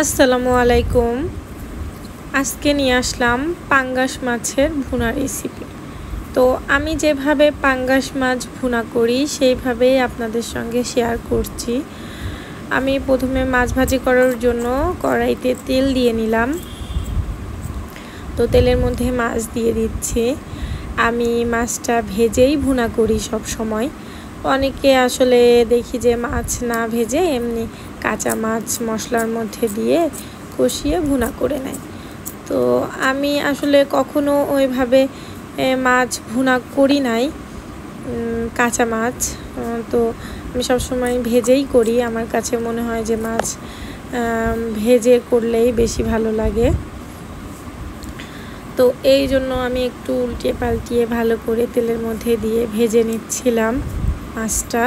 আসসালামু আলাইকুম। আজকে নিয়ে আসলাম পাঙ্গাস মাছের ভুনা রেসিপি। তো আমি যেভাবে পাঙ্গাস মাছ ভুনা করি সেইভাবেই আপনাদের সঙ্গে শেয়ার করছি। আমি প্রথমে মাছ ভাজি করার জন্য কড়াইতে তেল দিয়ে নিলাম। তো তেলের মধ্যে মাছ দিয়ে দিচ্ছি। আমি মাছটা ভেজেই ভুনা করি সব সময়। অনেকে আসলে দেখি যে মাছ না ভেজে এমনি কাঁচা মাছ মশলার মধ্যে দিয়ে কষিয়ে ভুনা করে নেয়। তো আমি আসলে কখনো ওইভাবে মাছ ভুনা করি নাই, কাঁচা মাছ। তো আমি সবসময় ভেজেই করি। আমার কাছে মনে হয় যে মাছ ভেজে করলেই বেশি ভালো লাগে। তো এই জন্য আমি একটু উল্টিয়ে পাল্টিয়ে ভালো করে তেলের মধ্যে দিয়ে ভেজে নিচ্ছিলাম মাছটা।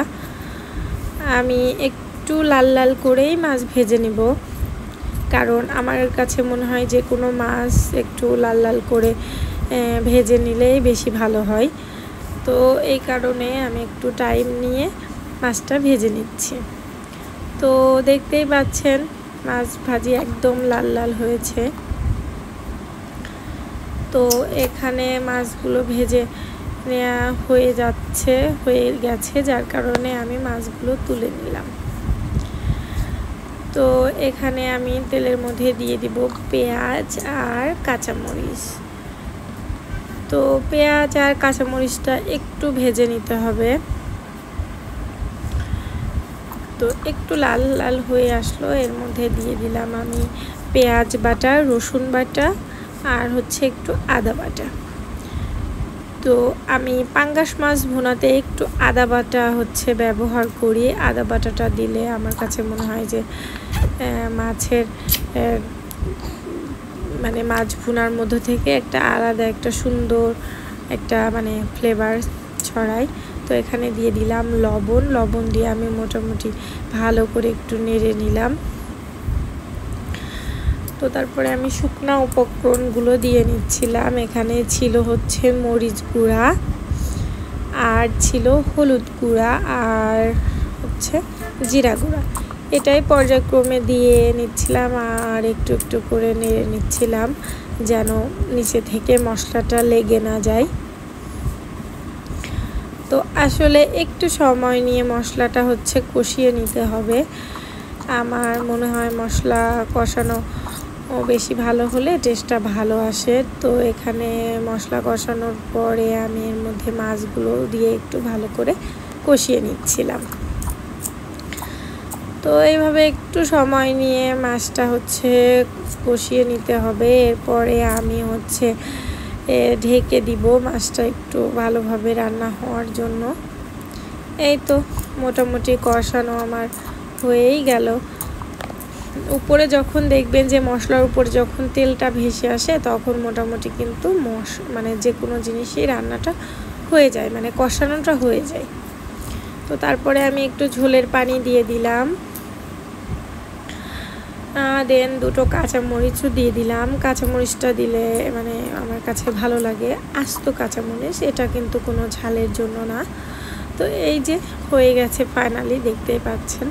আমি একটু লাল লাল করেই মাছ ভেজে নিব, কারণ আমার কাছে মনে হয় যে কোনো মাছ একটু লাল লাল করে ভেজে নিলেই বেশি ভালো হয়। তো এই কারণে আমি একটু টাইম নিয়ে মাছটা ভেজে নিচ্ছি। তো দেখতেই পাচ্ছেন মাছ ভাজি একদম লাল লাল হয়েছে। তো এখানে মাছগুলো ভেজে নেওয়া হয়ে গেছে, যার কারণে আমি মাছগুলো তুলে নিলাম। তো এখানে আমি তেলের মধ্যে দিয়ে দিব পেঁয়াজ আর কাঁচামরিচ। তো পেঁয়াজ আর কাঁচামরিচটা একটু ভেজে নিতে হবে। তো একটু লাল লাল হয়ে আসলো, এর মধ্যে দিয়ে দিলাম আমি পেঁয়াজ বাটা, রসুন বাটা আর একটু আদা বাটা। তো আমি পাঙ্গাস মাছ ভুনাতে একটু আদা বাটা ব্যবহার করি। আদা বাটাটা দিলে আমার কাছে মনে হয় যে মাছের মাছ ভুনার মধ্যে থেকে একটা আলাদা একটা সুন্দর একটা ফ্লেভার ছড়ায়। তো এখানে দিয়ে দিলাম লবণ দিয়ে আমি মোটামুটি ভালো করে একটু নেড়ে নিলাম। তো তারপরে আমি শুকনা উপকরণগুলো দিয়ে নিচ্ছিলাম। এখানে ছিল মরিচ গুঁড়া, আর ছিল হলুদ গুঁড়া, আর জিরা গুঁড়া। এটাই পর্যায়ক্রমে দিয়ে নিচ্ছিলাম আর একটু একটু করে নেড়ে নিচ্ছিলাম যেন নিচে থেকে মশলাটা লেগে না যায়। তো আসলে একটু সময় নিয়ে মশলাটা কষিয়ে নিতে হবে। আমার মনে হয় মশলা কষানো বেশি ভালো হলে টেস্টটা ভালো আসে। তো এখানে মশলা কষানোর পরে আমি এর মধ্যে মাছগুলো দিয়ে একটু ভালো করে কষিয়ে নিচ্ছিলাম। তো এইভাবে একটু সময় নিয়ে মাছটা কষিয়ে নিতে হবে। এরপরে আমি ঢেকে দিব মাছটা একটু ভালোভাবে রান্না হওয়ার জন্য। এই তো মোটামুটি কষানো আমার হয়েই গেল। উপরে যখন দেখবেন যে মশলার উপরে যখন তেলটা ভেসে আসে, তখন মোটামুটি কিন্তু যে কোনো জিনিসই রান্নাটা হয়ে যায়, কষানোটা হয়ে যায়। তো তারপরে আমি একটু ঝোলের পানি দিয়ে দিলাম, দেন দুটো কাঁচামরিচও দিয়ে দিলাম। কাঁচামরিচটা দিলে আমার কাছে ভালো লাগে, আস্ত কাঁচামরিচ, এটা কিন্তু কোনো ঝালের জন্য না। তো এই যে হয়ে গেছে ফাইনালি, দেখতেই পাচ্ছেন।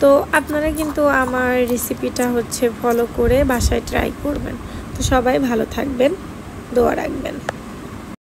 তো আপনারা কিন্তু আমার রেসিপিটা ফলো করে বাসায় ট্রাই করবেন। তো সবাই ভালো থাকবেন, দোয়া রাখবেন।